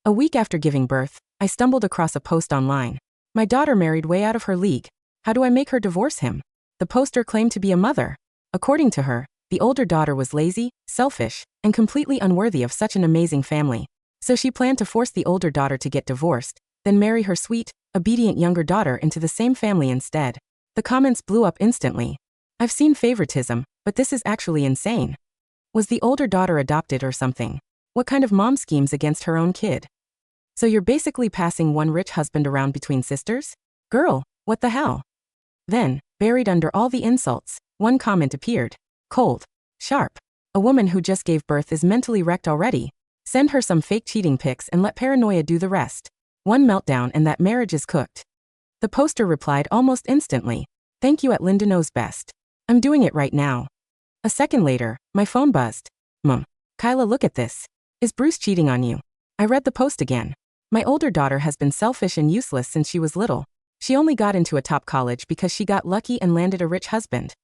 A week after giving birth, I stumbled across a post online. My daughter married way out of her league. How do I make her divorce him? The poster claimed to be a mother. According to her, the older daughter was lazy, selfish, and completely unworthy of such an amazing family. So she planned to force the older daughter to get divorced, then marry her sweet, obedient younger daughter into the same family instead. The comments blew up instantly. I've seen favoritism, but this is actually insane. Was the older daughter adopted or something? What kind of mom schemes against her own kid? So you're basically passing one rich husband around between sisters? Girl, what the hell? Then, buried under all the insults, one comment appeared. Cold. Sharp. A woman who just gave birth is mentally wrecked already. Send her some fake cheating pics and let paranoia do the rest. One meltdown and that marriage is cooked. The poster replied almost instantly. Thank you at Linda Knows Best. I'm doing it right now. A second later, my phone buzzed. Mom. Kyla, look at this. Is Bruce cheating on you? I read the post again. My older daughter has been selfish and useless since she was little. She only got into a top college because she got lucky and landed a rich husband.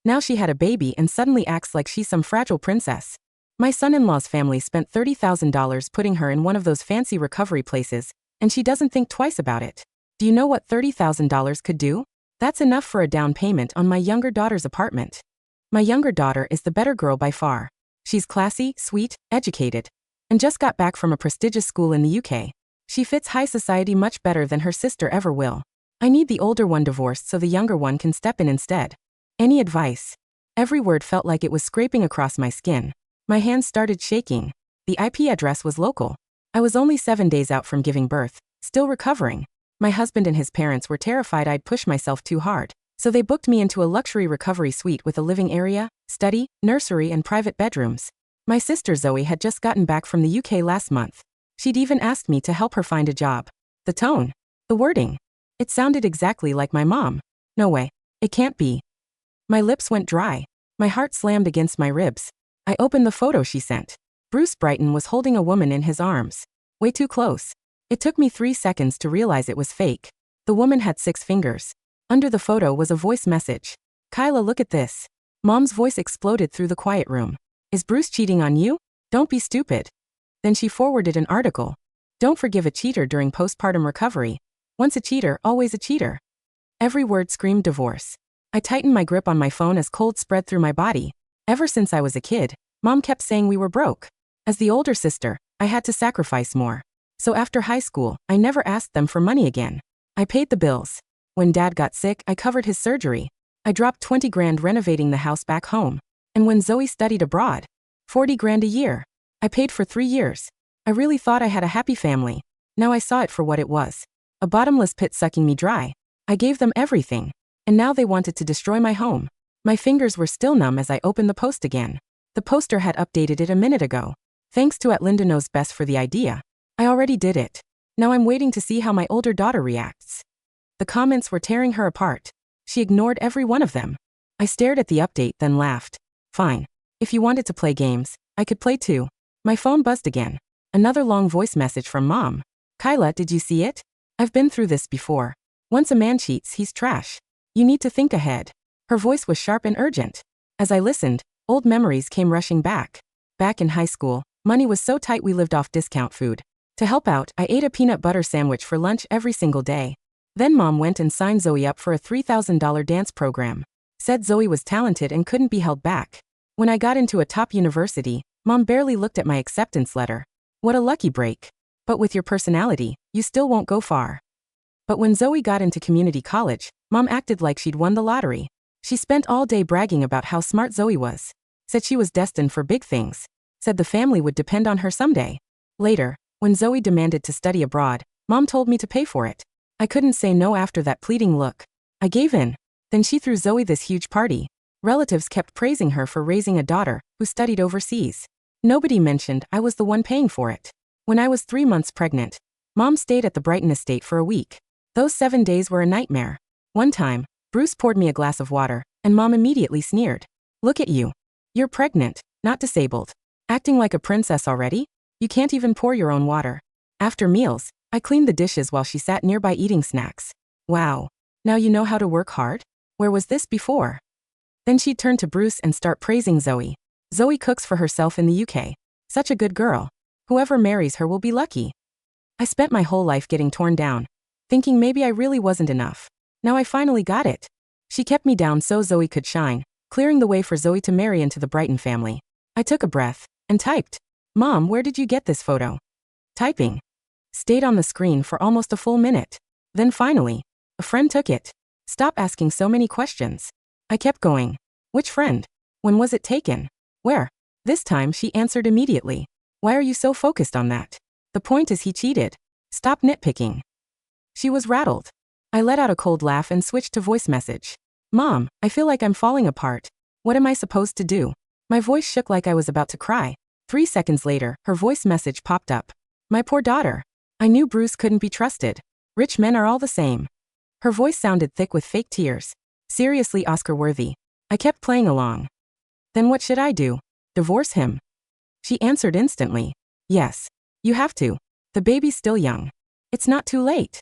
Now she had a baby and suddenly acts like she's some fragile princess. My son-in-law's family spent $30,000 putting her in one of those fancy recovery places, and she doesn't think twice about it. Do you know what $30,000 could do? That's enough for a down payment on my younger daughter's apartment. My younger daughter is the better girl by far. She's classy, sweet, educated, and just got back from a prestigious school in the UK. She fits high society much better than her sister ever will. I need the older one divorced so the younger one can step in instead. Any advice? Every word felt like it was scraping across my skin. My hands started shaking. The IP address was local. I was only 7 days out from giving birth, still recovering. My husband and his parents were terrified I'd push myself too hard, so they booked me into a luxury recovery suite with a living area, study, nursery, and private bedrooms. My sister Zoe had just gotten back from the UK last month. She'd even asked me to help her find a job. The tone, the wording, it sounded exactly like my mom. No way, it can't be. My lips went dry. My heart slammed against my ribs. I opened the photo she sent. Bruce Brighton was holding a woman in his arms. Way too close. It took me 3 seconds to realize it was fake. The woman had 6 fingers. Under the photo was a voice message. Kyla, look at this. Mom's voice exploded through the quiet room. Is Bruce cheating on you? Don't be stupid. Then she forwarded an article. Don't forgive a cheater during postpartum recovery. Once a cheater, always a cheater. Every word screamed divorce. I tightened my grip on my phone as cold spread through my body. Ever since I was a kid, Mom kept saying we were broke. As the older sister, I had to sacrifice more. So after high school, I never asked them for money again. I paid the bills. When Dad got sick, I covered his surgery. I dropped 20 grand renovating the house back home. And when Zoe studied abroad, 40 grand a year. I paid for 3 years. I really thought I had a happy family. Now I saw it for what it was. A bottomless pit sucking me dry. I gave them everything. And now they wanted to destroy my home. My fingers were still numb as I opened the post again. The poster had updated it a minute ago. Thanks to Linda Knows Best for the idea. I already did it. Now I'm waiting to see how my older daughter reacts. The comments were tearing her apart. She ignored every one of them. I stared at the update, then laughed. Fine. If you wanted to play games, I could play too. My phone buzzed again. Another long voice message from Mom. Kyla, did you see it? I've been through this before. Once a man cheats, he's trash. You need to think ahead. Her voice was sharp and urgent. As I listened, old memories came rushing back. Back in high school, money was so tight we lived off discount food. To help out, I ate a peanut butter sandwich for lunch every single day. Then Mom went and signed Zoe up for a $3,000 dance program. Said Zoe was talented and couldn't be held back. When I got into a top university, Mom barely looked at my acceptance letter. What a lucky break. But with your personality, you still won't go far. But when Zoe got into community college, Mom acted like she'd won the lottery. She spent all day bragging about how smart Zoe was. Said she was destined for big things. Said the family would depend on her someday. Later, when Zoe demanded to study abroad, Mom told me to pay for it. I couldn't say no after that pleading look. I gave in. Then she threw Zoe this huge party. Relatives kept praising her for raising a daughter who studied overseas. Nobody mentioned I was the one paying for it. When I was 3 months pregnant, Mom stayed at the Brighton estate for a week. Those 7 days were a nightmare. One time, Bruce poured me a glass of water, and Mom immediately sneered. Look at you. You're pregnant, not disabled. Acting like a princess already? You can't even pour your own water. After meals, I cleaned the dishes while she sat nearby eating snacks. Wow. Now you know how to work hard? Where was this before? Then she'd turn to Bruce and start praising Zoe. Zoe cooks for herself in the UK. Such a good girl. Whoever marries her will be lucky. I spent my whole life getting torn down, thinking maybe I really wasn't enough. Now I finally got it. She kept me down so Zoe could shine, clearing the way for Zoe to marry into the Brighton family. I took a breath and typed, "Mom, where did you get this photo?" Typing. Stayed on the screen for almost a full minute. Then finally, a friend took it. Stop asking so many questions. I kept going. Which friend? When was it taken? Where? This time she answered immediately. Why are you so focused on that? The point is he cheated. Stop nitpicking. She was rattled. I let out a cold laugh and switched to voice message. Mom, I feel like I'm falling apart. What am I supposed to do? My voice shook like I was about to cry. 3 seconds later, her voice message popped up. My poor daughter. I knew Bruce couldn't be trusted. Rich men are all the same. Her voice sounded thick with fake tears. Seriously, Oscar-worthy. I kept playing along. Then what should I do? Divorce him? She answered instantly. Yes. You have to. The baby's still young. It's not too late.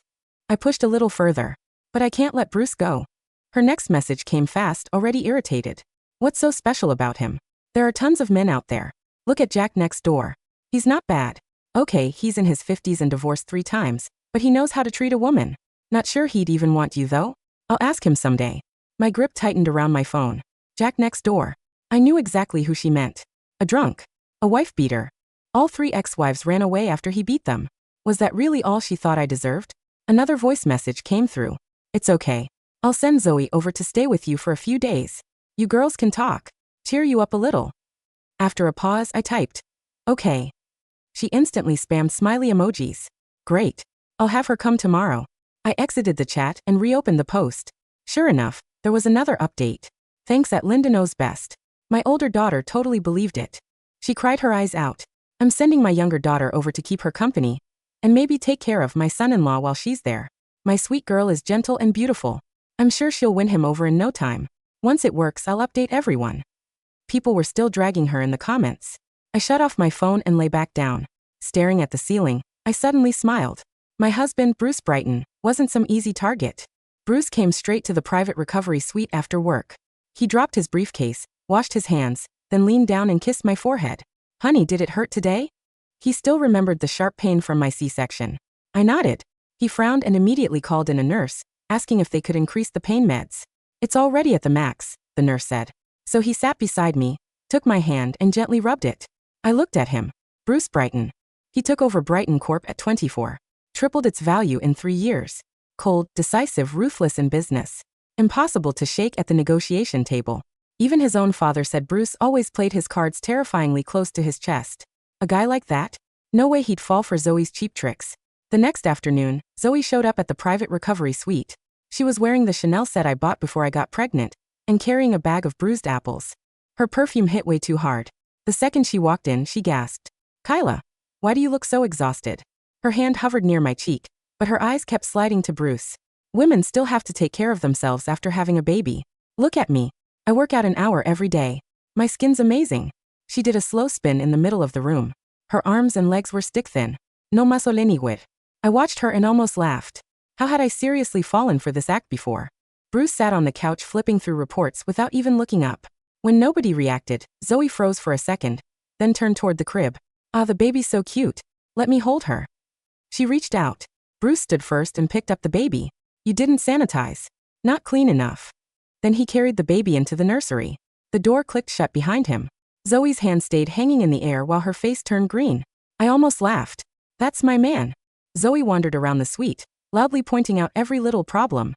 I pushed a little further. But I can't let Bruce go. Her next message came fast, already irritated. What's so special about him? There are tons of men out there. Look at Jack next door. He's not bad. Okay, he's in his 50s and divorced 3 times, but he knows how to treat a woman. Not sure he'd even want you though? I'll ask him someday. My grip tightened around my phone. Jack next door. I knew exactly who she meant. A drunk. A wife beater. All 3 ex-wives ran away after he beat them. Was that really all she thought I deserved? Another voice message came through. It's okay. I'll send Zoe over to stay with you for a few days. You girls can talk. Cheer you up a little. After a pause, I typed. Okay. She instantly spammed smiley emojis. Great. I'll have her come tomorrow. I exited the chat and reopened the post. Sure enough, there was another update. Thanks at Linda Knows Best. My older daughter totally believed it. She cried her eyes out. I'm sending my younger daughter over to keep her company, and maybe take care of my son-in-law while she's there. My sweet girl is gentle and beautiful. I'm sure she'll win him over in no time. Once it works, I'll update everyone. People were still dragging her in the comments. I shut off my phone and lay back down. Staring at the ceiling, I suddenly smiled. My husband, Bruce Brighton, wasn't some easy target. Bruce came straight to the private recovery suite after work. He dropped his briefcase, washed his hands, then leaned down and kissed my forehead. Honey, did it hurt today? He still remembered the sharp pain from my C-section. I nodded. He frowned and immediately called in a nurse, asking if they could increase the pain meds. It's already at the max, the nurse said. So he sat beside me, took my hand and gently rubbed it. I looked at him. Bruce Brighton. He took over Brighton Corp at 24. Tripled its value in 3 years. Cold, decisive, ruthless in business. Impossible to shake at the negotiation table. Even his own father said Bruce always played his cards terrifyingly close to his chest. A guy like that? No way he'd fall for Zoe's cheap tricks. The next afternoon, Zoe showed up at the private recovery suite. She was wearing the Chanel set I bought before I got pregnant, and carrying a bag of bruised apples. Her perfume hit way too hard. The second she walked in, she gasped. Kyla, why do you look so exhausted? Her hand hovered near my cheek, but her eyes kept sliding to Bruce. Women still have to take care of themselves after having a baby. Look at me. I work out an hour every day. My skin's amazing. She did a slow spin in the middle of the room. Her arms and legs were stick-thin. No muscle anywhere. I watched her and almost laughed. How had I seriously fallen for this act before? Bruce sat on the couch flipping through reports without even looking up. When nobody reacted, Zoe froze for a second, then turned toward the crib. Ah, the baby's so cute. Let me hold her. She reached out. Bruce stood first and picked up the baby. You didn't sanitize. Not clean enough. Then he carried the baby into the nursery. The door clicked shut behind him. Zoe's hand stayed hanging in the air while her face turned green. I almost laughed. That's my man. Zoe wandered around the suite, loudly pointing out every little problem.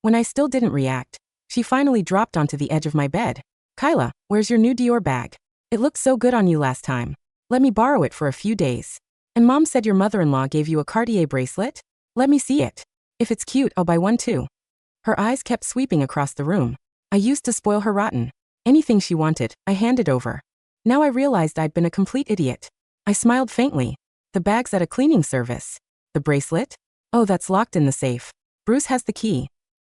When I still didn't react, she finally dropped onto the edge of my bed. Kyla, where's your new Dior bag? It looked so good on you last time. Let me borrow it for a few days. And Mom said your mother-in-law gave you a Cartier bracelet? Let me see it. If it's cute, I'll buy one too. Her eyes kept sweeping across the room. I used to spoil her rotten. Anything she wanted, I handed over. Now I realized I'd been a complete idiot. I smiled faintly. The bag's at a cleaning service. The bracelet? Oh, that's locked in the safe. Bruce has the key.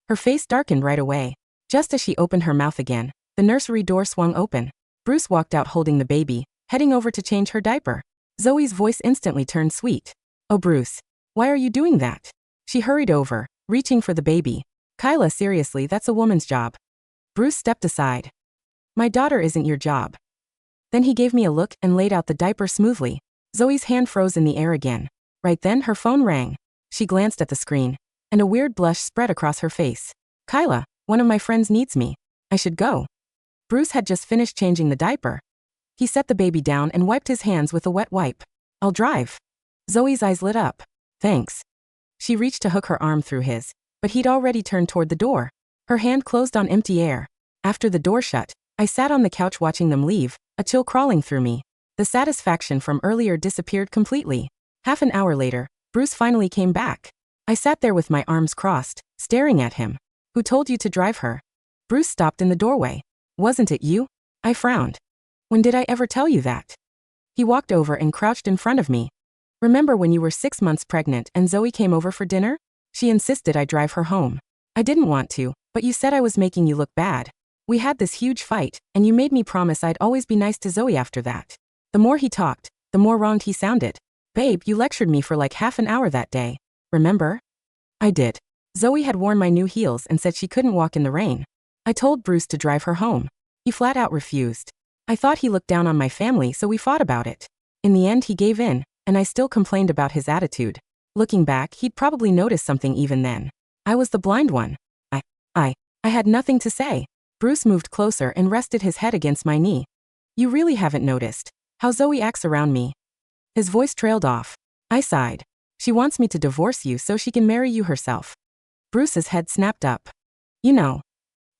Her face darkened right away. Just as she opened her mouth again, the nursery door swung open. Bruce walked out holding the baby, heading over to change her diaper. Zoe's voice instantly turned sweet. Oh, Bruce. Why are you doing that? She hurried over, reaching for the baby. Kyla, seriously, that's a woman's job. Bruce stepped aside. My daughter isn't your job. Then he gave me a look and laid out the diaper smoothly. Zoe's hand froze in the air again. Right then, her phone rang. She glanced at the screen, and a weird blush spread across her face. Kyla, one of my friends needs me. I should go. Bruce had just finished changing the diaper. He set the baby down and wiped his hands with a wet wipe. I'll drive. Zoe's eyes lit up. Thanks. She reached to hook her arm through his, but he'd already turned toward the door. Her hand closed on empty air. After the door shut, I sat on the couch watching them leave, a chill crawling through me. The satisfaction from earlier disappeared completely. Half an hour later, Bruce finally came back. I sat there with my arms crossed, staring at him. Who told you to drive her? Bruce stopped in the doorway. Wasn't it you? I frowned. When did I ever tell you that? He walked over and crouched in front of me. Remember when you were 6 months pregnant and Zoe came over for dinner? She insisted I drive her home. I didn't want to, but you said I was making you look bad. We had this huge fight, and you made me promise I'd always be nice to Zoe after that. The more he talked, the more wronged he sounded. Babe, you lectured me for like half an hour that day. Remember? I did. Zoe had worn my new heels and said she couldn't walk in the rain. I told Bruce to drive her home. He flat out refused. I thought he looked down on my family, so we fought about it. In the end, he gave in, and I still complained about his attitude. Looking back, he'd probably noticed something even then. I was the blind one. I had nothing to say. Bruce moved closer and rested his head against my knee. You really haven't noticed how Zoe acts around me. His voice trailed off. I sighed. She wants me to divorce you so she can marry you herself. Bruce's head snapped up. You know.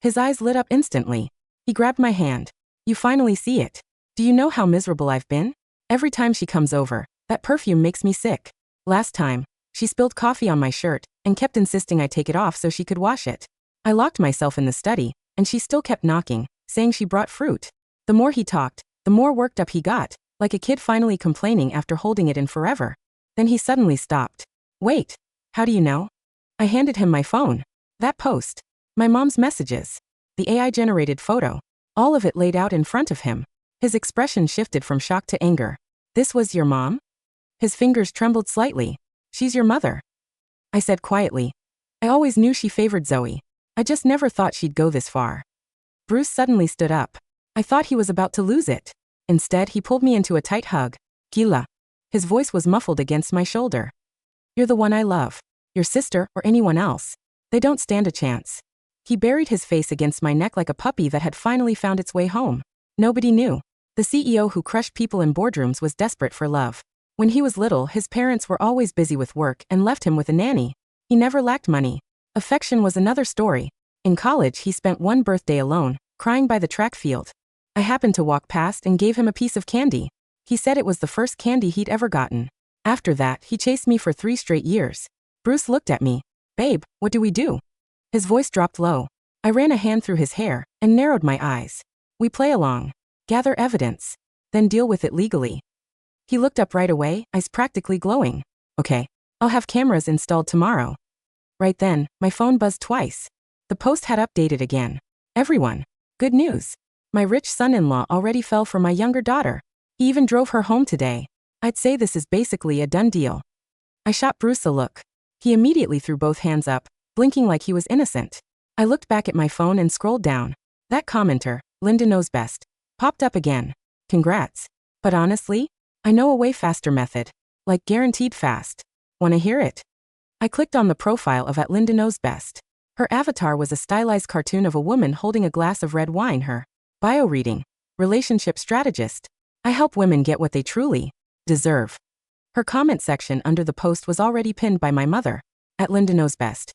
His eyes lit up instantly. He grabbed my hand. You finally see it. Do you know how miserable I've been? Every time she comes over, that perfume makes me sick. Last time, she spilled coffee on my shirt and kept insisting I take it off so she could wash it. I locked myself in the study, and she still kept knocking, saying she brought fruit. The more he talked, the more worked up he got, like a kid finally complaining after holding it in forever. Then he suddenly stopped. Wait, how do you know? I handed him my phone. That post. My mom's messages. The AI-generated photo. All of it laid out in front of him. His expression shifted from shock to anger. This was your mom? His fingers trembled slightly. She's your mother. I said quietly. I always knew she favored Zoe. I just never thought she'd go this far. Bruce suddenly stood up. I thought he was about to lose it. Instead, he pulled me into a tight hug. Gila. His voice was muffled against my shoulder. You're the one I love. Your sister or anyone else. They don't stand a chance. He buried his face against my neck like a puppy that had finally found its way home. Nobody knew. The CEO who crushed people in boardrooms was desperate for love. When he was little, his parents were always busy with work and left him with a nanny. He never lacked money. Affection was another story. In college, he spent one birthday alone, crying by the track field. I happened to walk past and gave him a piece of candy. He said it was the first candy he'd ever gotten. After that, he chased me for 3 straight years. Bruce looked at me. Babe, what do we do? His voice dropped low. I ran a hand through his hair and narrowed my eyes. We play along. Gather evidence. Then deal with it legally. He looked up right away, eyes practically glowing. Okay, I'll have cameras installed tomorrow. Right then, my phone buzzed twice. The post had updated again. Everyone. Good news. My rich son-in-law already fell for my younger daughter. He even drove her home today. I'd say this is basically a done deal. I shot Bruce a look. He immediately threw both hands up, blinking like he was innocent. I looked back at my phone and scrolled down. That commenter, Linda Knows Best, popped up again. Congrats. But honestly, I know a way faster method. Like guaranteed fast. Wanna hear it? I clicked on the profile of @Linda Knows Best. Her avatar was a stylized cartoon of a woman holding a glass of red wine. Her bio reading, relationship strategist. I help women get what they truly deserve. Her comment section under the post was already pinned by my mother, @Linda Knows Best.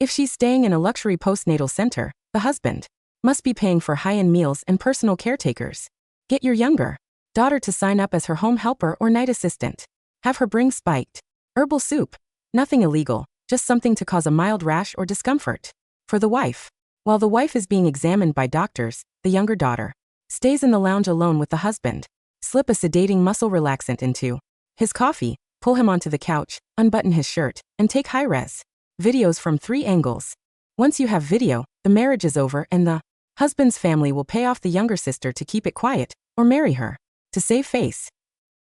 If she's staying in a luxury postnatal center, the husband must be paying for high-end meals and personal caretakers. Get your younger daughter to sign up as her home helper or night assistant. Have her bring spiked herbal soup. Nothing illegal, just something to cause a mild rash or discomfort. For the wife. While the wife is being examined by doctors, the younger daughter stays in the lounge alone with the husband. Slip a sedating muscle relaxant into his coffee, pull him onto the couch, unbutton his shirt, and take high-res videos from 3 angles. Once you have video, the marriage is over and the husband's family will pay off the younger sister to keep it quiet, or marry her to save face.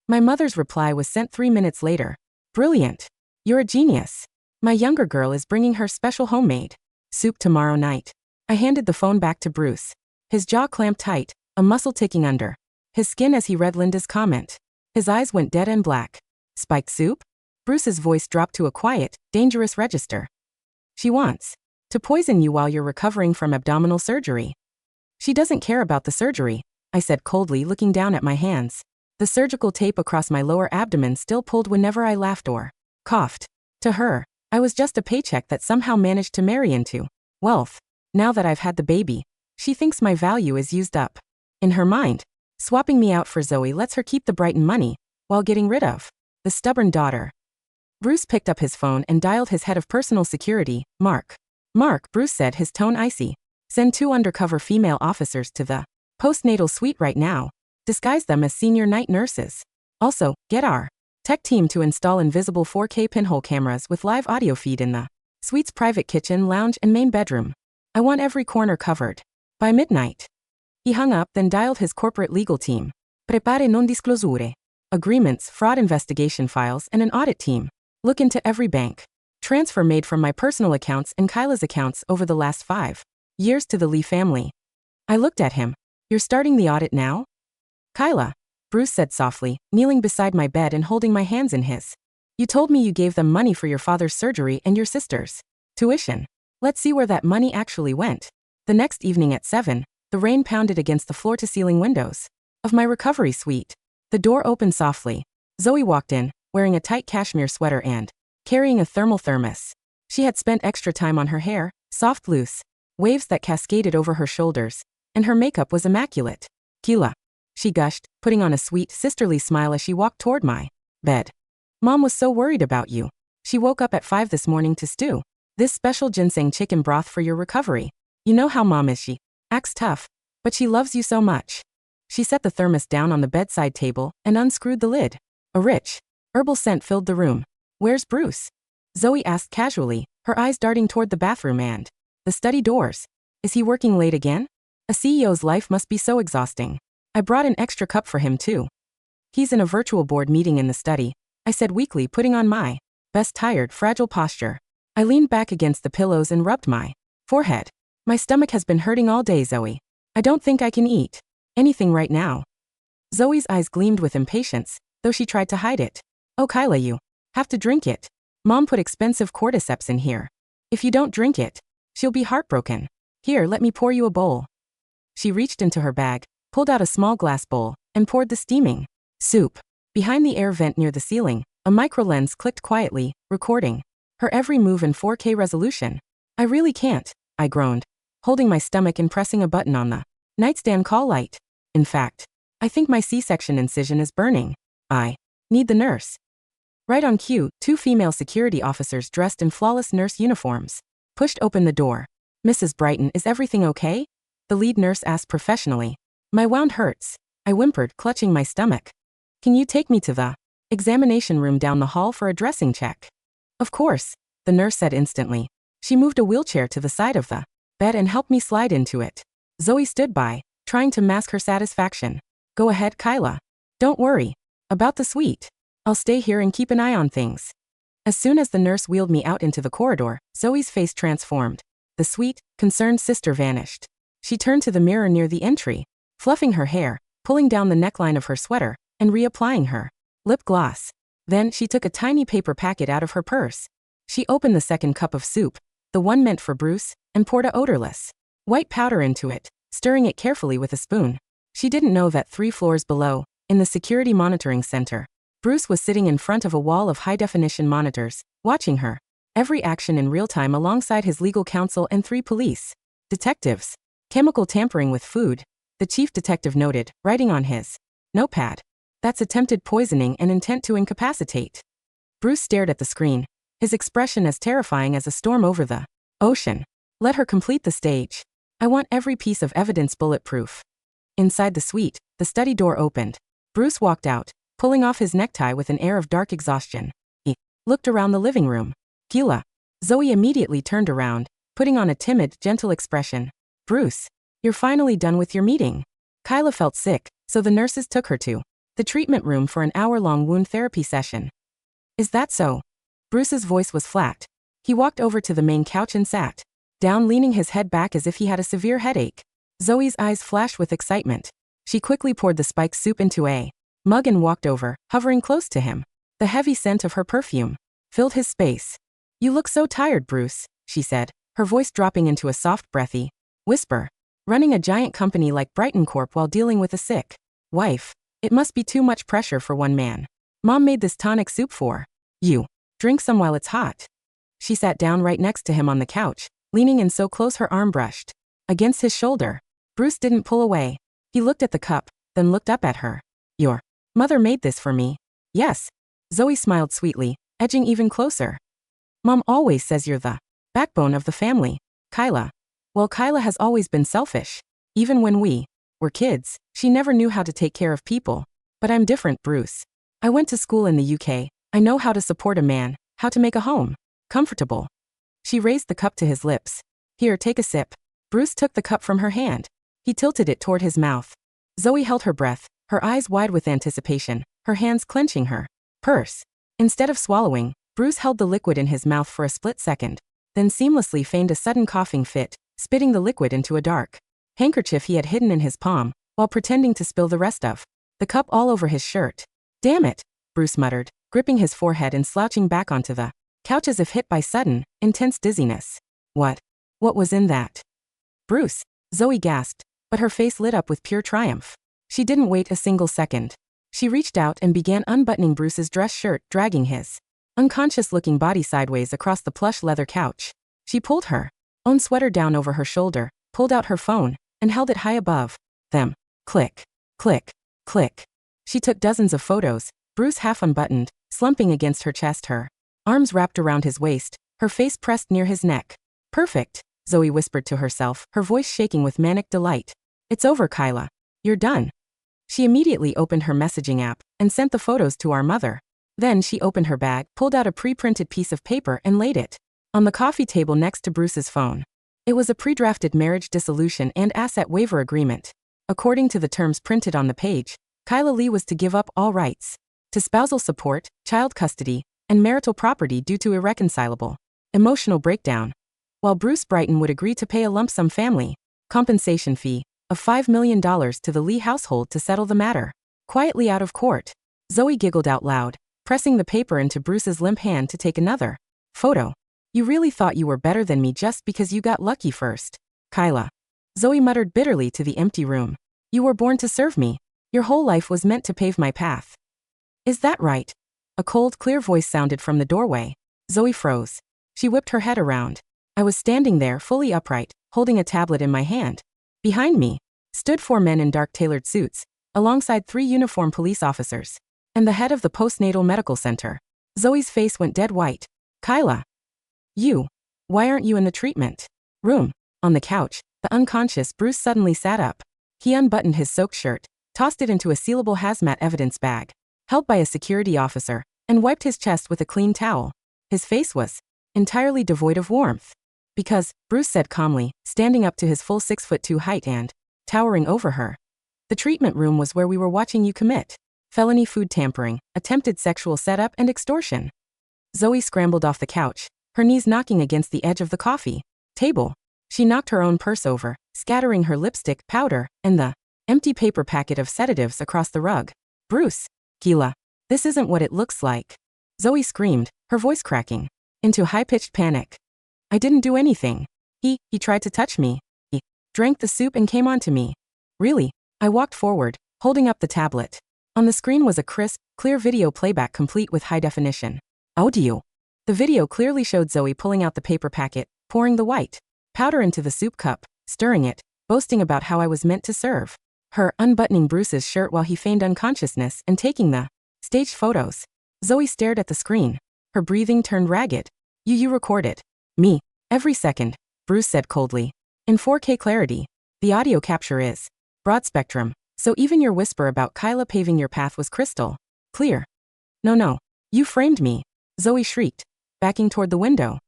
My mother's reply was sent 3 minutes later. Brilliant. You're a genius. My younger girl is bringing her special homemade soup tomorrow night. I handed the phone back to Bruce. His jaw clamped tight, a muscle ticking under his skin as he read Linda's comment. His eyes went dead and black. Spiked soup? Bruce's voice dropped to a quiet, dangerous register. She wants to poison you while you're recovering from abdominal surgery. She doesn't care about the surgery, I said coldly, looking down at my hands. The surgical tape across my lower abdomen still pulled whenever I laughed or coughed. To her, I was just a paycheck that somehow managed to marry into wealth. Now that I've had the baby, she thinks my value is used up. In her mind, swapping me out for Zoe lets her keep the Brighton money, while getting rid of the stubborn daughter. Bruce picked up his phone and dialed his head of personal security, Mark. Mark, Bruce said, his tone icy. Send 2 undercover female officers to the postnatal suite right now. Disguise them as senior night nurses. Also, get our tech team to install invisible 4K pinhole cameras with live audio feed in the suite's private kitchen, lounge, and main bedroom. I want every corner covered by midnight. He hung up, then dialed his corporate legal team. Prepare non disclosure. Agreements, fraud investigation files, and an audit team. Look into every bank transfer made from my personal accounts and Kyla's accounts over the last 5 years to the Lee family. I looked at him. You're starting the audit now? Kyla, Bruce said softly, kneeling beside my bed and holding my hands in his. You told me you gave them money for your father's surgery and your sister's tuition. Let's see where that money actually went. The next evening at 7, the rain pounded against the floor-to-ceiling windows of my recovery suite. The door opened softly. Zoe walked in, wearing a tight cashmere sweater and carrying a thermal thermos. She had spent extra time on her hair, soft loose waves that cascaded over her shoulders, and her makeup was immaculate. Kyla, she gushed, putting on a sweet, sisterly smile as she walked toward my bed. Mom was so worried about you. She woke up at 5 this morning to stew this special ginseng chicken broth for your recovery. You know how Mom is, she acts tough, but she loves you so much. She set the thermos down on the bedside table and unscrewed the lid. A rich herbal scent filled the room. Where's Bruce? Zoe asked casually, her eyes darting toward the bathroom and the study doors. Is he working late again? A CEO's life must be so exhausting. I brought an extra cup for him too. He's in a virtual board meeting in the study, I said weakly, putting on my best tired, fragile posture. I leaned back against the pillows and rubbed my forehead. My stomach has been hurting all day, Zoe. I don't think I can eat anything right now. Zoe's eyes gleamed with impatience, though she tried to hide it. Oh, Kyla, you have to drink it. Mom put expensive cordyceps in here. If you don't drink it, she'll be heartbroken. Here, let me pour you a bowl. She reached into her bag, pulled out a small glass bowl, and poured the steaming soup. Behind the air vent near the ceiling, a microlens clicked quietly, recording her every move in 4K resolution. I really can't, I groaned, holding my stomach and pressing a button on the nightstand call light. In fact, I think my C-section incision is burning. I need the nurse. Right on cue, 2 female security officers dressed in flawless nurse uniforms pushed open the door. Mrs. Brighton, is everything okay? The lead nurse asked professionally. My wound hurts, I whimpered, clutching my stomach. Can you take me to the examination room down the hall for a dressing check? Of course, the nurse said instantly. She moved a wheelchair to the side of the bed and helped me slide into it. Zoe stood by, trying to mask her satisfaction. Go ahead, Kyla. Don't worry about the suite. I'll stay here and keep an eye on things. As soon as the nurse wheeled me out into the corridor, Zoe's face transformed. The sweet, concerned sister vanished. She turned to the mirror near the entry, fluffing her hair, pulling down the neckline of her sweater, and reapplying her lip gloss. Then she took a tiny paper packet out of her purse. She opened the second cup of soup, the one meant for Bruce, and poured a odorless white powder into it, stirring it carefully with a spoon. She didn't know that 3 floors below, in the security monitoring center, Bruce was sitting in front of a wall of high-definition monitors, watching her every action in real time alongside his legal counsel and 3 police detectives. Chemical tampering with food, the chief detective noted, writing on his notepad. That's attempted poisoning and intent to incapacitate. Bruce stared at the screen, his expression as terrifying as a storm over the ocean. Let her complete the stage. I want every piece of evidence bulletproof. Inside the suite, the study door opened. Bruce walked out, pulling off his necktie with an air of dark exhaustion. He looked around the living room. Kyla. Zoe immediately turned around, putting on a timid, gentle expression. Bruce, you're finally done with your meeting. Kyla felt sick, so the nurses took her to the treatment room for an hour-long wound therapy session. Is that so? Bruce's voice was flat. He walked over to the main couch and sat down, leaning his head back as if he had a severe headache. Zoe's eyes flashed with excitement. She quickly poured the spiked soup into a mug and walked over, hovering close to him. The heavy scent of her perfume filled his space. "You look so tired, Bruce," she said, her voice dropping into a soft, breathy whisper. "Running a giant company like Brighton Corp while dealing with a sick wife. It must be too much pressure for one man. Mom made this tonic soup for you. Drink some while it's hot." She sat down right next to him on the couch, leaning in so close her arm brushed against his shoulder. Bruce didn't pull away. He looked at the cup, then looked up at her. "Your mother made this for me?" "Yes." Zoe smiled sweetly, edging even closer. "Mom always says you're the backbone of the family, Kyla." "Well, Kyla has always been selfish. Even when we were kids, she never knew how to take care of people. But I'm different, Bruce. I went to school in the UK. I know how to support a man, how to make a home comfortable." She raised the cup to his lips. "Here, take a sip." Bruce took the cup from her hand. He tilted it toward his mouth. Zoe held her breath, her eyes wide with anticipation, her hands clenching her purse. Instead of swallowing, Bruce held the liquid in his mouth for a split second, then seamlessly feigned a sudden coughing fit, spitting the liquid into a dark handkerchief he had hidden in his palm, while pretending to spill the rest of the cup all over his shirt. "Damn it," Bruce muttered, gripping his forehead and slouching back onto the couch as if hit by sudden, intense dizziness. What was in that?" "Bruce," Zoe gasped, but her face lit up with pure triumph. She didn't wait a single second. She reached out and began unbuttoning Bruce's dress shirt, dragging his unconscious-looking body sideways across the plush leather couch. She pulled her own sweater down over her shoulder, pulled out her phone, and held it high above them. Click, click, click. She took dozens of photos, Bruce half unbuttoned, slumping against her chest, her arms wrapped around his waist, her face pressed near his neck. "Perfect," Zoe whispered to herself, her voice shaking with manic delight. "It's over, Kyla. You're done." She immediately opened her messaging app and sent the photos to our mother. Then she opened her bag, pulled out a pre-printed piece of paper and laid it on the coffee table next to Bruce's phone. It was a pre-drafted marriage dissolution and asset waiver agreement. According to the terms printed on the page, Kyla Lee was to give up all rights to spousal support, child custody, and marital property due to irreconcilable emotional breakdown, while Bruce Brighton would agree to pay a lump sum family compensation fee of $5 million to the Lee household to settle the matter. Quietly out of court, Zoe giggled out loud, pressing the paper into Bruce's limp hand to take another photo. "You really thought you were better than me just because you got lucky first, Kyla." Zoe muttered bitterly to the empty room. "You were born to serve me. Your whole life was meant to pave my path." "Is that right?" A cold, clear voice sounded from the doorway. Zoe froze. She whipped her head around. I was standing there, fully upright, holding a tablet in my hand. Behind me stood 4 men in dark tailored suits, alongside 3 uniformed police officers, and the head of the postnatal medical center. Zoe's face went dead white. "Kyla. Why aren't you in the treatment room?" On the couch, the unconscious Bruce suddenly sat up. He unbuttoned his soaked shirt, tossed it into a sealable hazmat evidence bag, held by a security officer, and wiped his chest with a clean towel. His face was entirely devoid of warmth. "Because," Bruce said calmly, standing up to his full 6'2" height and towering over her, "the treatment room was where we were watching you commit felony food tampering, attempted sexual setup, and extortion." Zoe scrambled off the couch, her knees knocking against the edge of the coffee table. She knocked her own purse over, scattering her lipstick, powder, and the empty paper packet of sedatives across the rug. "Bruce, Kyla, this isn't what it looks like." Zoe screamed, her voice cracking into high-pitched panic. "I didn't do anything. He tried to touch me. He drank the soup and came onto me." "Really?" I walked forward, holding up the tablet. On the screen was a crisp, clear video playback complete with high-definition audio. The video clearly showed Zoe pulling out the paper packet, pouring the white powder into the soup cup, stirring it, boasting about how I was meant to serve her, unbuttoning Bruce's shirt while he feigned unconsciousness, and taking the staged photos. Zoe stared at the screen. Her breathing turned ragged. You recorded me every second," Bruce said coldly. "In 4K clarity. The audio capture is broad spectrum, so even your whisper about Kyla paving your path was crystal clear." No, you framed me," Zoe shrieked, backing toward the window.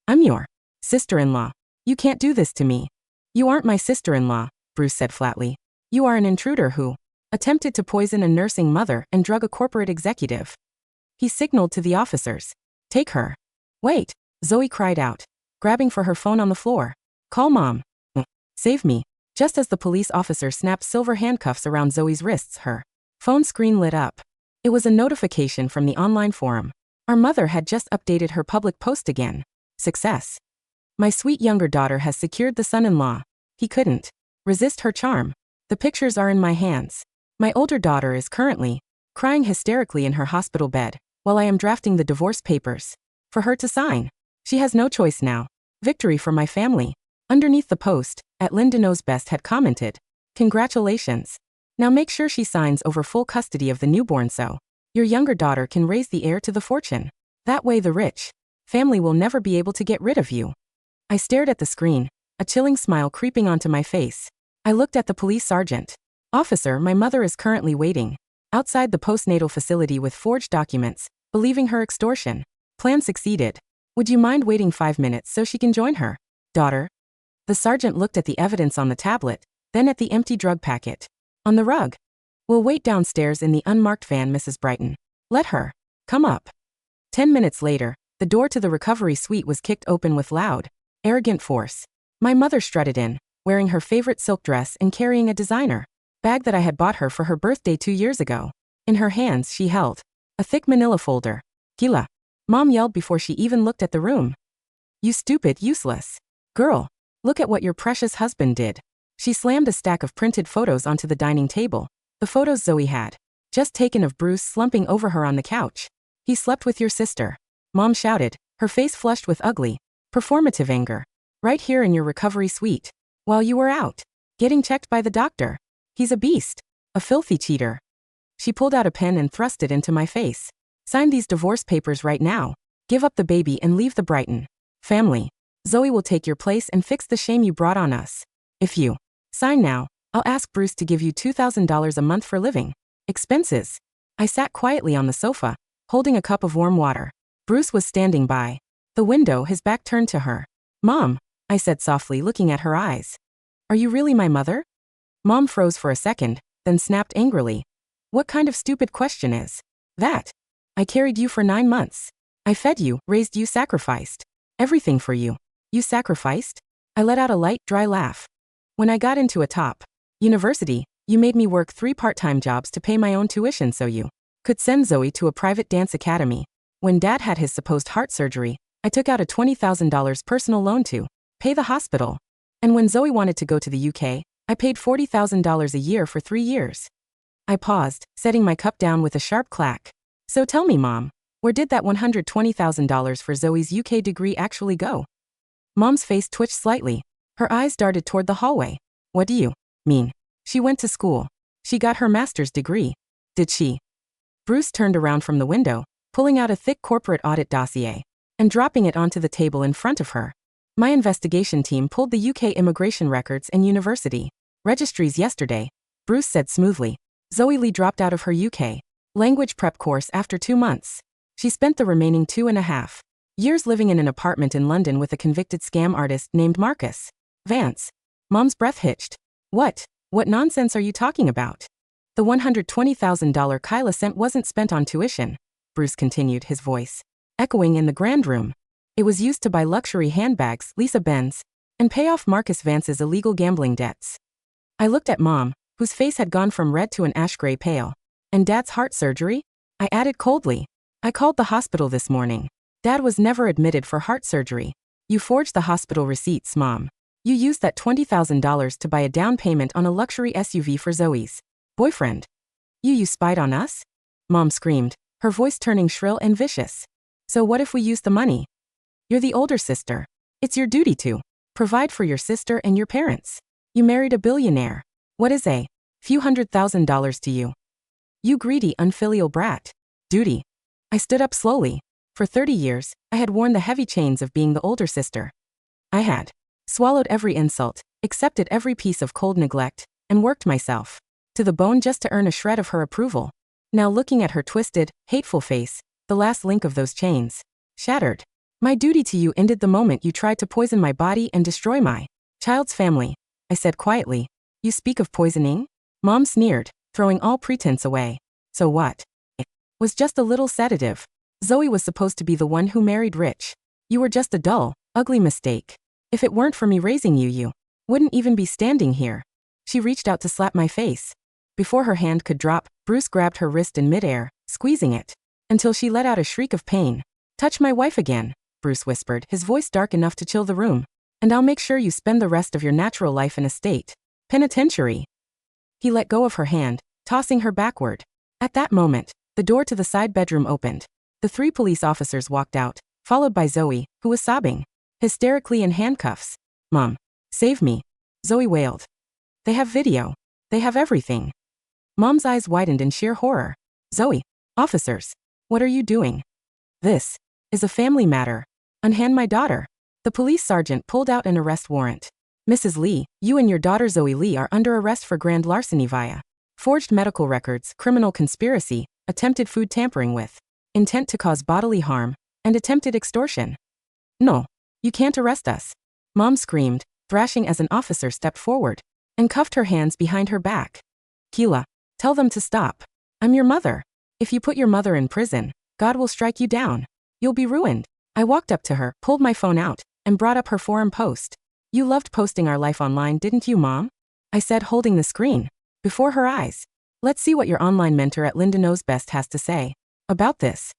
"I'm your sister-in-law. You can't do this to me." "You aren't my sister-in-law," Bruce said flatly. "You are an intruder who attempted to poison a nursing mother and drug a corporate executive." He signaled to the officers. "Take her." "Wait," Zoe cried out, grabbing for her phone on the floor. "Call Mom. Save me." Just as the police officer snapped silver handcuffs around Zoe's wrists, her phone screen lit up. It was a notification from the online forum. Our mother had just updated her public post again. Success. My sweet younger daughter has secured the son-in-law. He couldn't resist her charm. The pictures are in my hands. My older daughter is currently crying hysterically in her hospital bed while I am drafting the divorce papers for her to sign. She has no choice now. Victory for my family. Underneath the post, Linda Knows Best had commented, "Congratulations. Now make sure she signs over full custody of the newborn so your younger daughter can raise the heir to the fortune. That way the rich family will never be able to get rid of you." I stared at the screen, a chilling smile creeping onto my face. I looked at the police sergeant. "Officer, my mother is currently waiting outside the postnatal facility with forged documents, believing her extortion plan succeeded. Would you mind waiting 5 minutes so she can join her daughter?" The sergeant looked at the evidence on the tablet, then at the empty drug packet on the rug. "We'll wait downstairs in the unmarked van, Mrs. Brighton. Let her come up." 10 minutes later, the door to the recovery suite was kicked open with loud, arrogant force. My mother strutted in, wearing her favorite silk dress and carrying a designer bag that I had bought her for her birthday 2 years ago. In her hands she held a thick manila folder. "Kila," Mom yelled before she even looked at the room. "You stupid, useless girl. Look at what your precious husband did." She slammed a stack of printed photos onto the dining table. The photos Zoe had just taken of Bruce slumping over her on the couch. "He slept with your sister," Mom shouted, her face flushed with ugly, performative anger. "Right here in your recovery suite. While you were out getting checked by the doctor. He's a beast. A filthy cheater." She pulled out a pen and thrust it into my face. "Sign these divorce papers right now. Give up the baby and leave the Brighton family. Zoe will take your place and fix the shame you brought on us. If you sign now, I'll ask Bruce to give you $2,000 a month for living expenses." I sat quietly on the sofa, holding a cup of warm water. Bruce was standing by the window, his back turned to her. "Mom," I said softly, looking at her eyes. "Are you really my mother?" Mom froze for a second, then snapped angrily. "What kind of stupid question is that? I carried you for 9 months. I fed you, raised you, sacrificed everything for you. You sacrificed?" I let out a light, dry laugh. "When I got into a top university, you made me work 3 part-time jobs to pay my own tuition so you could send Zoe to a private dance academy. When Dad had his supposed heart surgery, I took out a $20,000 personal loan to pay the hospital. And when Zoe wanted to go to the UK, I paid $40,000 a year for 3 years." I paused, setting my cup down with a sharp clack. "So tell me, Mom, where did that $120,000 for Zoe's UK degree actually go?" Mom's face twitched slightly. Her eyes darted toward the hallway. "What do you mean?" "She went to school. She got her master's degree." "Did she?" Bruce turned around from the window, pulling out a thick corporate audit dossier and dropping it onto the table in front of her. "My investigation team pulled the UK immigration records and university registries yesterday," Bruce said smoothly. "Zoe Lee dropped out of her UK language prep course after 2 months. She spent the remaining 2.5 years living in an apartment in London with a convicted scam artist named Marcus Vance." Mom's breath hitched. What nonsense are you talking about?" "The $120,000 Kyla sent wasn't spent on tuition," Bruce continued, his voice echoing in the grand room. "It was used to buy luxury handbags, Lisa Benz, and pay off Marcus Vance's illegal gambling debts." I looked at Mom, whose face had gone from red to an ash-gray pale. "And Dad's heart surgery?" I added coldly. "I called the hospital this morning. Dad was never admitted for heart surgery." "You forged the hospital receipts, Mom. You used that $20,000 to buy a down payment on a luxury SUV for Zoe's boyfriend. You spied on us?" Mom screamed, her voice turning shrill and vicious. "So what if we use the money? You're the older sister. It's your duty to provide for your sister and your parents. You married a billionaire. What is a few $100,000 to you? You greedy, unfilial brat." "Duty." I stood up slowly. For 30 years, I had worn the heavy chains of being the older sister. I had swallowed every insult, accepted every piece of cold neglect, and worked myself to the bone just to earn a shred of her approval. Now looking at her twisted, hateful face, the last link of those chains shattered. "My duty to you ended the moment you tried to poison my body and destroy my child's family," I said quietly. "You speak of poisoning?" Mom sneered, throwing all pretense away. "So what? It was just a little sedative. Zoe was supposed to be the one who married rich. You were just a dull, ugly mistake. If it weren't for me raising you, you wouldn't even be standing here." She reached out to slap my face. Before her hand could drop, Bruce grabbed her wrist in midair, squeezing it, until she let out a shriek of pain. "Touch my wife again," Bruce whispered, his voice dark enough to chill the room, "and I'll make sure you spend the rest of your natural life in a state penitentiary." He let go of her hand, tossing her backward. At that moment, the door to the side bedroom opened. The 3 police officers walked out, followed by Zoe, who was sobbing hysterically in handcuffs. "Mom, save me," Zoe wailed. "They have video. They have everything." Mom's eyes widened in sheer horror. "Zoe, officers, what are you doing? This is a family matter. Unhand my daughter." The police sergeant pulled out an arrest warrant. "Mrs. Lee, you and your daughter Zoe Lee are under arrest for grand larceny via forged medical records, criminal conspiracy, attempted food tampering with intent to cause bodily harm, and attempted extortion." "No, you can't arrest us," Mom screamed, thrashing as an officer stepped forward and cuffed her hands behind her back. "Keela, tell them to stop. I'm your mother. If you put your mother in prison, God will strike you down. You'll be ruined." I walked up to her, pulled my phone out, and brought up her forum post. "You loved posting our life online, didn't you, Mom?" I said, holding the screen before her eyes. "Let's see what your online mentor at Linda Best has to say about this."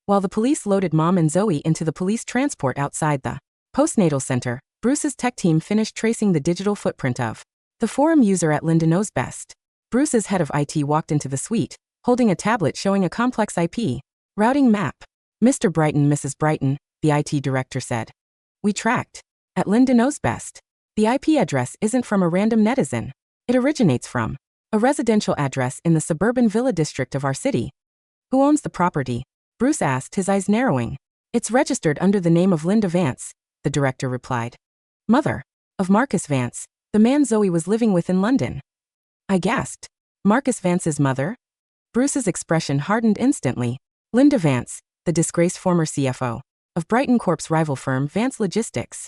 While the police loaded Mom and Zoe into the police transport outside the postnatal center, Bruce's tech team finished tracing the digital footprint of the forum user at Linda Best. Bruce's head of IT walked into the suite, holding a tablet showing a complex IP routing map. "Mr. Brighton, Mrs. Brighton," the IT director said. "We tracked at Linda Best. The IP address isn't from a random netizen. It originates from a residential address in the suburban villa district of our city." "Who owns the property?" Bruce asked, his eyes narrowing. "It's registered under the name of Linda Vance," the director replied. "Mother of Marcus Vance, the man Zoe was living with in London." I gasped. "Marcus Vance's mother?" Bruce's expression hardened instantly. "Linda Vance, the disgraced former CFO of Brighton Corp's rival firm Vance Logistics."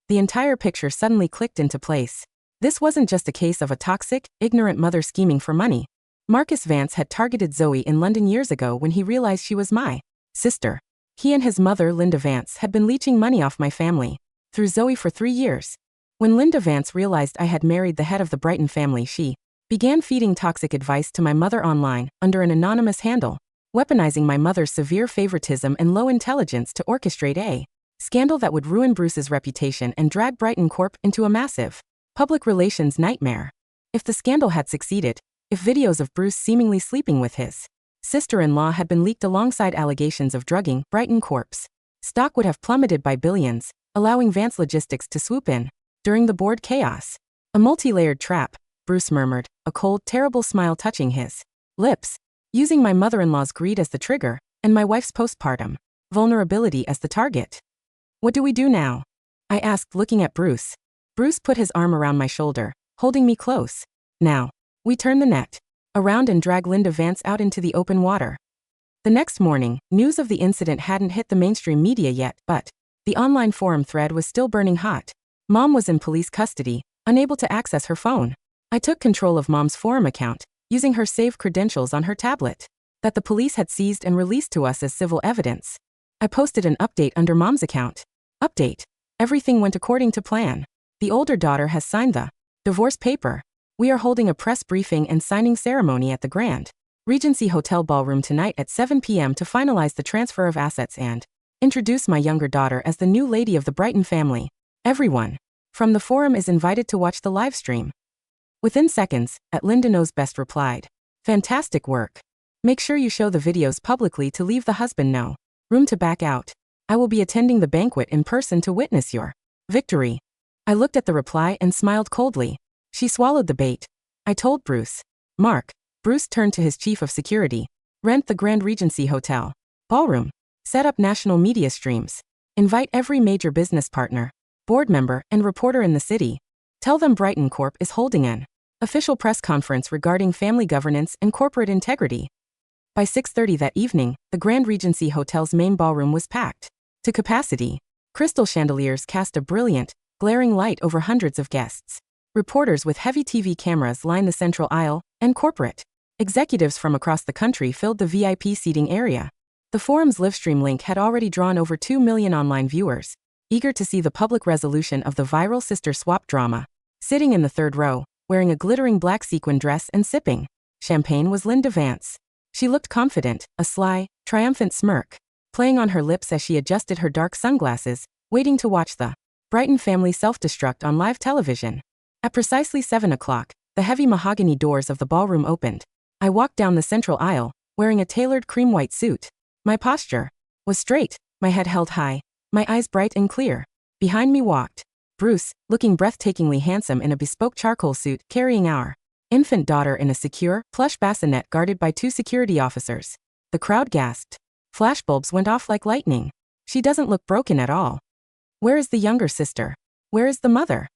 The entire picture suddenly clicked into place. This wasn't just a case of a toxic, ignorant mother scheming for money. Marcus Vance had targeted Zoe in London years ago when he realized she was my sister. He and his mother, Linda Vance, had been leeching money off my family through Zoe for 3 years. When Linda Vance realized I had married the head of the Brighton family, she began feeding toxic advice to my mother online under an anonymous handle, weaponizing my mother's severe favoritism and low intelligence to orchestrate a scandal that would ruin Bruce's reputation and drag Brighton Corp into a massive public relations nightmare. If the scandal had succeeded, if videos of Bruce seemingly sleeping with his sister-in-law had been leaked alongside allegations of drugging Brighton Corp's stock would have plummeted by billions, allowing Vance Logistics to swoop in during the board chaos. "A multi-layered trap," Bruce murmured, a cold, terrible smile touching his lips, "using my mother-in-law's greed as the trigger, and my wife's postpartum vulnerability as the target." "What do we do now?" I asked, looking at Bruce. Bruce put his arm around my shoulder, holding me close. "Now, we turn the net around and drag Linda Vance out into the open water." The next morning, news of the incident hadn't hit the mainstream media yet, but the online forum thread was still burning hot. Mom was in police custody, unable to access her phone. I took control of Mom's forum account, using her saved credentials on her tablet that the police had seized and released to us as civil evidence. I posted an update under Mom's account. "Update. Everything went according to plan. The older daughter has signed the divorce paper. We are holding a press briefing and signing ceremony at the Grand Regency Hotel ballroom tonight at 7 p.m. to finalize the transfer of assets and introduce my younger daughter as the new lady of the Brighton family. Everyone from the forum is invited to watch the live stream." Within seconds, at Linda Best replied, "Fantastic work. Make sure you show the videos publicly to leave the husband no room to back out. I will be attending the banquet in person to witness your victory." I looked at the reply and smiled coldly. She swallowed the bait. I told Bruce. "Mark." Bruce turned to his chief of security. "Rent the Grand Regency Hotel ballroom. Set up national media streams. Invite every major business partner, board member, and reporter in the city. Tell them Brighton Corp is holding an official press conference regarding family governance and corporate integrity." By 6:30 that evening, the Grand Regency Hotel's main ballroom was packed to capacity. Crystal chandeliers cast a brilliant, glaring light over hundreds of guests. Reporters with heavy TV cameras lined the central aisle, and corporate executives from across the country filled the VIP seating area. The forum's livestream link had already drawn over 2 million online viewers, eager to see the public resolution of the viral sister swap drama. Sitting in the third row, wearing a glittering black sequin dress and sipping champagne was Linda Vance. She looked confident, a sly, triumphant smirk playing on her lips as she adjusted her dark sunglasses, waiting to watch the Brighton family self-destruct on live television. At precisely 7 o'clock, the heavy mahogany doors of the ballroom opened. I walked down the central aisle, wearing a tailored cream-white suit. My posture was straight, my head held high, my eyes bright and clear. Behind me walked Bruce, looking breathtakingly handsome in a bespoke charcoal suit, carrying our infant daughter in a secure, plush bassinet guarded by 2 security officers. The crowd gasped. Flashbulbs went off like lightning. She doesn't look broken at all. Where is the younger sister? Where is the mother?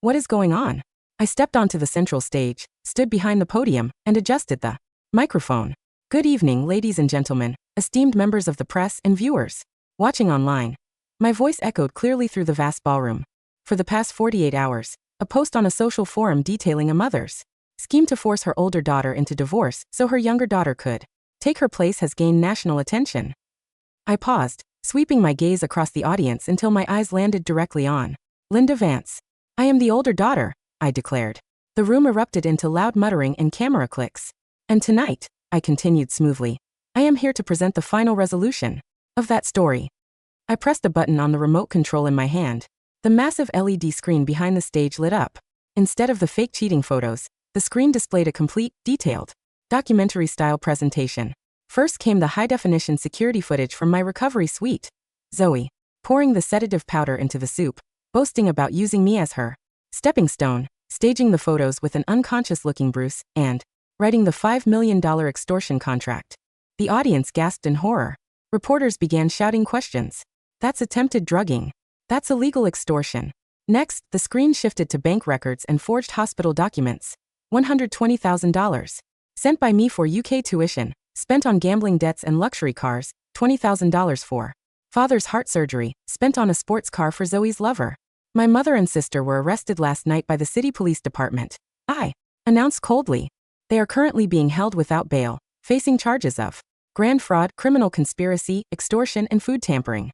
What is going on? I stepped onto the central stage, stood behind the podium, and adjusted the microphone. Good evening, ladies and gentlemen, esteemed members of the press and viewers watching online. My voice echoed clearly through the vast ballroom. For the past 48 hours, a post on a social forum detailing a mother's scheme to force her older daughter into divorce so her younger daughter could take her place has gained national attention. I paused, sweeping my gaze across the audience until my eyes landed directly on Linda Vance. I am the older daughter, I declared. The room erupted into loud muttering and camera clicks. And tonight, I continued smoothly, I am here to present the final resolution of that story. I pressed a button on the remote control in my hand. The massive LED screen behind the stage lit up. Instead of the fake cheating photos, the screen displayed a complete, detailed, documentary-style presentation. First came the high-definition security footage from my recovery suite. Zoe, pouring the sedative powder into the soup, boasting about using me as her stepping stone, staging the photos with an unconscious-looking Bruce, and writing the $5 million extortion contract. The audience gasped in horror. Reporters began shouting questions. That's attempted drugging. That's illegal extortion. Next, the screen shifted to bank records and forged hospital documents. $120,000. Sent by me for UK tuition, spent on gambling debts and luxury cars, $20,000 for father's heart surgery, spent on a sports car for Zoe's lover. My mother and sister were arrested last night by the city police department. I announced coldly. They are currently being held without bail, facing charges of grand fraud, criminal conspiracy, extortion, and food tampering.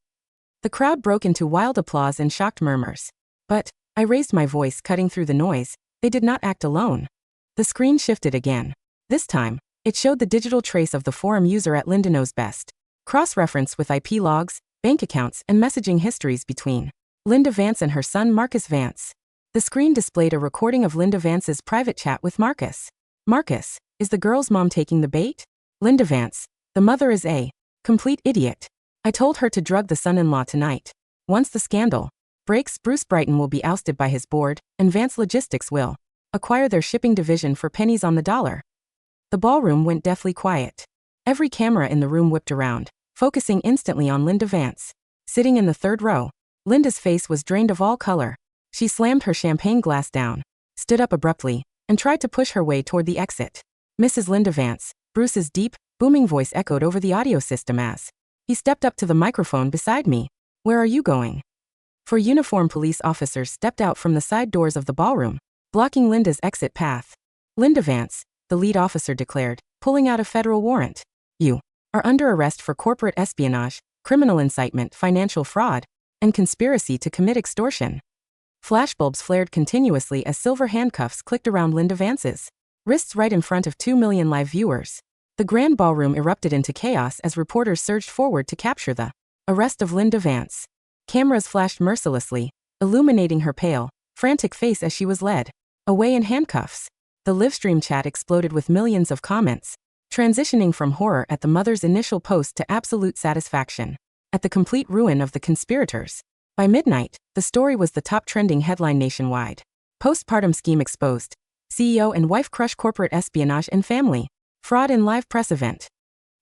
The crowd broke into wild applause and shocked murmurs. But I raised my voice, cutting through the noise. They did not act alone. The screen shifted again. This time, it showed the digital trace of the forum user at Linda Knows Best. Cross-reference with IP logs, bank accounts, and messaging histories between Linda Vance and her son Marcus Vance. The screen displayed a recording of Linda Vance's private chat with Marcus. Marcus, is the girl's mom taking the bait? Linda Vance, the mother is a complete idiot. I told her to drug the son-in-law tonight. Once the scandal breaks, Bruce Brighton will be ousted by his board, and Vance Logistics will acquire their shipping division for pennies on the dollar. The ballroom went deathly quiet. Every camera in the room whipped around, focusing instantly on Linda Vance. Sitting in the third row, Linda's face was drained of all color. She slammed her champagne glass down, stood up abruptly, and tried to push her way toward the exit. Mrs. Linda Vance, Bruce's deep, booming voice echoed over the audio system as he stepped up to the microphone beside me. Where are you going? 4 uniformed police officers stepped out from the side doors of the ballroom, blocking Linda's exit path. Linda Vance, the lead officer declared, pulling out a federal warrant. You are under arrest for corporate espionage, criminal incitement, financial fraud, and conspiracy to commit extortion. Flashbulbs flared continuously as silver handcuffs clicked around Linda Vance's wrists right in front of 2 million live viewers. The grand ballroom erupted into chaos as reporters surged forward to capture the arrest of Linda Vance. Cameras flashed mercilessly, illuminating her pale, frantic face as she was led away in handcuffs. The livestream chat exploded with millions of comments, transitioning from horror at the mother's initial post to absolute satisfaction at the complete ruin of the conspirators. By midnight, the story was the top trending headline nationwide. Postpartum scheme exposed. CEO and wife crush corporate espionage and family fraud in live press event.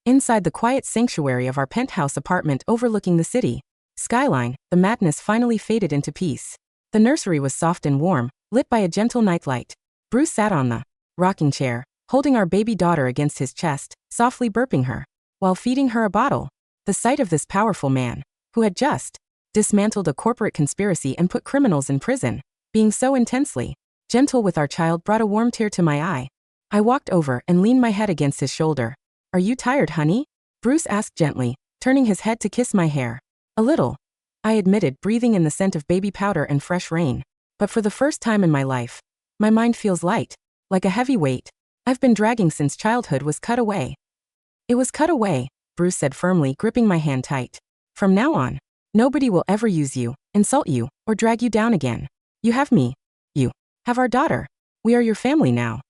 Inside the quiet sanctuary of our penthouse apartment overlooking the city skyline, the madness finally faded into peace. The nursery was soft and warm, lit by a gentle nightlight. Bruce sat on the rocking chair, holding our baby daughter against his chest, softly burping her, while feeding her a bottle. The sight of this powerful man, who had just dismantled a corporate conspiracy and put criminals in prison, being so intensely gentle with our child, brought a warm tear to my eye. I walked over and leaned my head against his shoulder. Are you tired, honey? Bruce asked gently, turning his head to kiss my hair. A little, I admitted, breathing in the scent of baby powder and fresh rain. But for the first time in my life, my mind feels light, like a heavy weight I've been dragging since childhood was cut away. It was cut away, Bruce said firmly, gripping my hand tight. From now on, nobody will ever use you, insult you, or drag you down again. You have me. You have our daughter. We are your family now.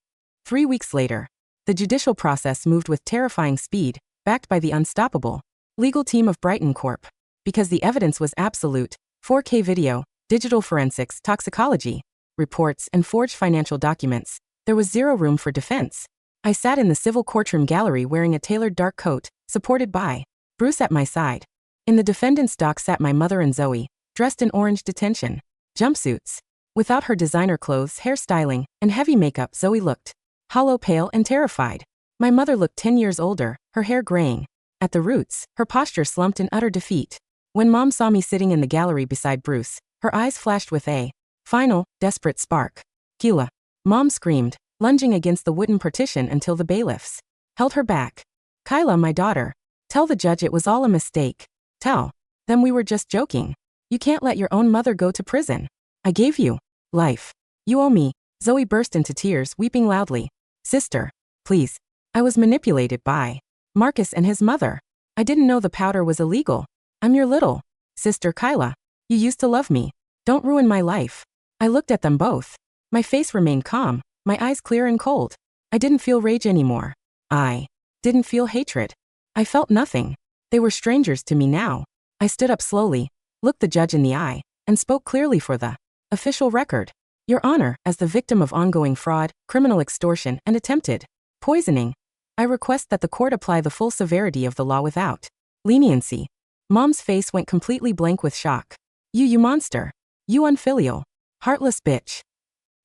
3 weeks later, the judicial process moved with terrifying speed, backed by the unstoppable legal team of Brighton Corp. Because the evidence was absolute: 4K video, digital forensics, toxicology reports, and forged financial documents. There was zero room for defense. I sat in the civil courtroom gallery wearing a tailored dark coat, supported by Bruce at my side. In the defendant's dock sat my mother and Zoe, dressed in orange detention jumpsuits. Without her designer clothes, hairstyling, and heavy makeup, Zoe looked hollow, pale, and terrified. My mother looked 10 years older, her hair graying at the roots, her posture slumped in utter defeat. When Mom saw me sitting in the gallery beside Bruce, her eyes flashed with a final, desperate spark. Keila, Mom screamed, lunging against the wooden partition until the bailiffs held her back. Kyla, my daughter, tell the judge it was all a mistake. Tell them we were just joking. You can't let your own mother go to prison. I gave you life. You owe me. Zoe burst into tears, weeping loudly. Sister, please. I was manipulated by Marcus and his mother. I didn't know the powder was illegal. I'm your little sister, Kyla. You used to love me. Don't ruin my life. I looked at them both. My face remained calm, my eyes clear and cold. I didn't feel rage anymore. I didn't feel hatred. I felt nothing. They were strangers to me now. I stood up slowly, looked the judge in the eye, and spoke clearly for the official record. Your Honor, as the victim of ongoing fraud, criminal extortion, and attempted poisoning, I request that the court apply the full severity of the law without leniency. Mom's face went completely blank with shock. You monster. You unfilial, heartless bitch.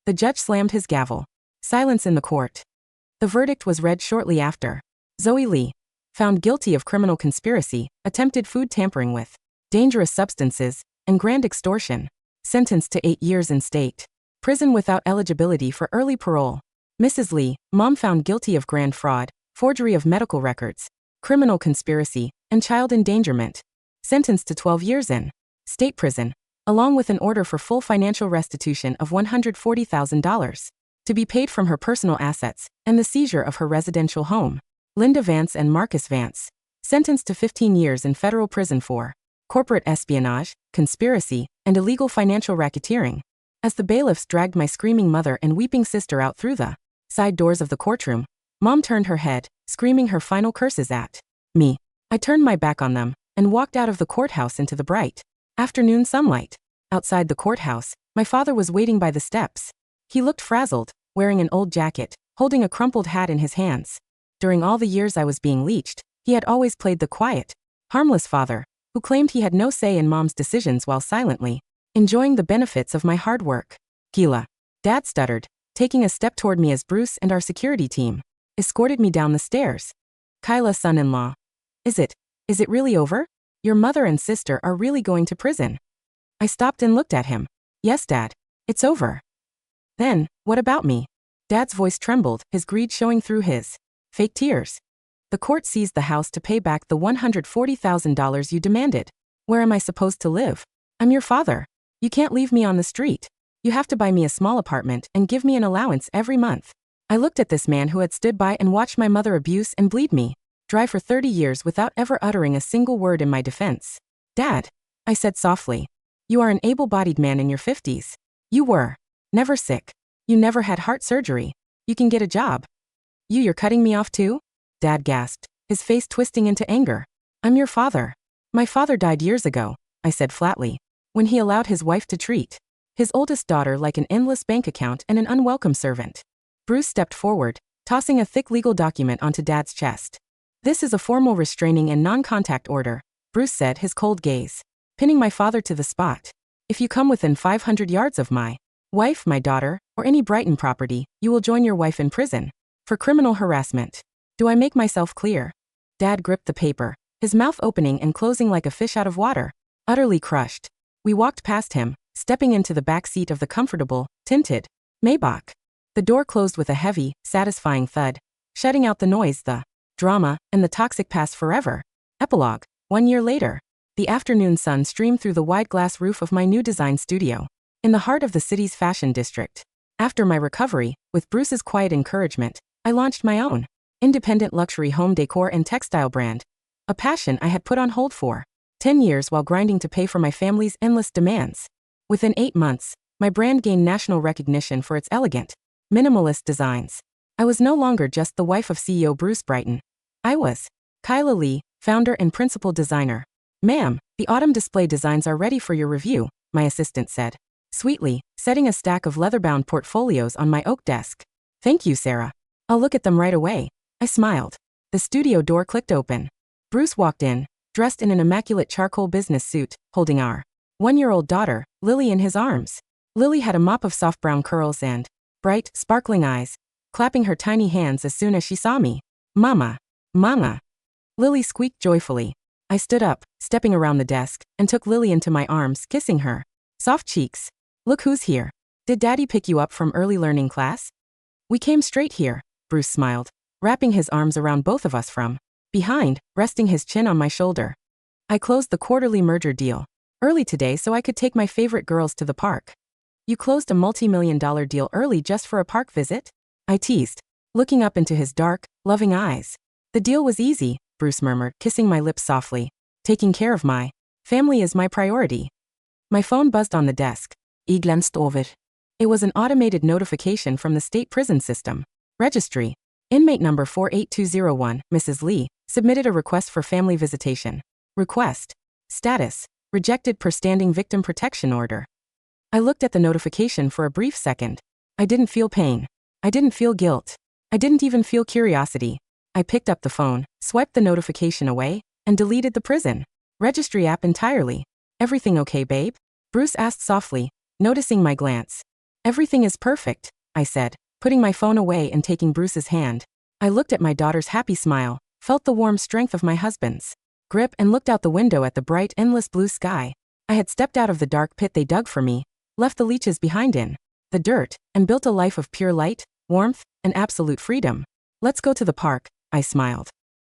The judge slammed his gavel. Silence in the court. The verdict was read shortly after. Zoe Lee, found guilty of criminal conspiracy, attempted food tampering with dangerous substances, and grand extortion. Sentenced to 8 years in state prison without eligibility for early parole. Mrs. Lee, Mom, found guilty of grand fraud, forgery of medical records, criminal conspiracy, and child endangerment. Sentenced to 12 years in state prison, along with an order for full financial restitution of $140,000 to be paid from her personal assets and the seizure of her residential home. Linda Vance and Marcus Vance, sentenced to 15 years in federal prison for corporate espionage, conspiracy, and illegal financial racketeering. As the bailiffs dragged my screaming mother and weeping sister out through the side doors of the courtroom, Mom turned her head, screaming her final curses at me. I turned my back on them and walked out of the courthouse into the bright afternoon sunlight. Outside the courthouse, my father was waiting by the steps. He looked frazzled, wearing an old jacket, holding a crumpled hat in his hands. During all the years I was being leached, he had always played the quiet, harmless father, who claimed he had no say in Mom's decisions while silently enjoying the benefits of my hard work. Keila, Dad stuttered, taking a step toward me as Bruce and our security team escorted me down the stairs. Kyla, son-in-law. Is it really over? Your mother and sister are really going to prison? I stopped and looked at him. Yes, Dad. It's over. Then, what about me? Dad's voice trembled, his greed showing through his fake tears. The court seized the house to pay back the $140,000 you demanded. Where am I supposed to live? I'm your father. You can't leave me on the street. You have to buy me a small apartment and give me an allowance every month. I looked at this man who had stood by and watched my mother abuse and bleed me dry for 30 years without ever uttering a single word in my defense. Dad, I said softly, you are an able-bodied man in your 50s. You were never sick. You never had heart surgery. You can get a job. You're cutting me off too? Dad gasped, his face twisting into anger. I'm your father. My father died years ago, I said flatly, when he allowed his wife to treat his oldest daughter like an endless bank account and an unwelcome servant. Bruce stepped forward, tossing a thick legal document onto Dad's chest. This is a formal restraining and non-contact order, Bruce said, his cold gaze pinning my father to the spot. If you come within 500 yards of my wife, my daughter, or any Brighton property, you will join your wife in prison for criminal harassment. Do I make myself clear? Dad gripped the paper, his mouth opening and closing like a fish out of water, utterly crushed. We walked past him, stepping into the back seat of the comfortable, tinted Maybach. The door closed with a heavy, satisfying thud, shutting out the noise, the drama, and the toxic past forever. Epilogue. 1 year later. The afternoon sun streamed through the wide glass roof of my new design studio, in the heart of the city's fashion district. After my recovery, with Bruce's quiet encouragement, I launched my own independent luxury home decor and textile brand. A passion I had put on hold for 10 years while grinding to pay for my family's endless demands. Within 8 months, my brand gained national recognition for its elegant, minimalist designs. I was no longer just the wife of CEO Bruce Brighton. I was Kyla Lee, founder and principal designer. "Ma'am, the autumn display designs are ready for your review," my assistant said, sweetly, setting a stack of leather-bound portfolios on my oak desk. "Thank you, Sarah. I'll look at them right away." I smiled. The studio door clicked open. Bruce walked in, dressed in an immaculate charcoal business suit, holding our 1-year-old daughter, Lily, in his arms. Lily had a mop of soft brown curls and bright, sparkling eyes, clapping her tiny hands as soon as she saw me. "Mama! Mama!" Lily squeaked joyfully. I stood up, stepping around the desk, and took Lily into my arms, kissing her soft cheeks. "Look who's here. Did Daddy pick you up from early learning class?" "We came straight here," Bruce smiled, wrapping his arms around both of us from behind, resting his chin on my shoulder. "I closed the quarterly merger deal early today so I could take my favorite girls to the park." "You closed a multi-million-dollar deal early just for a park visit?" I teased, looking up into his dark, loving eyes. "The deal was easy," Bruce murmured, kissing my lips softly. "Taking care of my family is my priority." My phone buzzed on the desk. I glanced over. It was an automated notification from the state prison system. Registry. Inmate number 48201, Mrs. Lee, submitted a request for family visitation. Request. Status. Rejected per standing victim protection order. I looked at the notification for a brief second. I didn't feel pain. I didn't feel guilt. I didn't even feel curiosity. I picked up the phone, swiped the notification away, and deleted the prison registry app entirely. "Everything okay, babe?" Bruce asked softly, noticing my glance. "Everything is perfect," I said, putting my phone away and taking Bruce's hand. I looked at my daughter's happy smile, felt the warm strength of my husband's grip, and looked out the window at the bright, endless blue sky. I had stepped out of the dark pit they dug for me, left the leeches behind in the dirt, and built a life of pure light, warmth, and absolute freedom. "Let's go to the park," I smiled.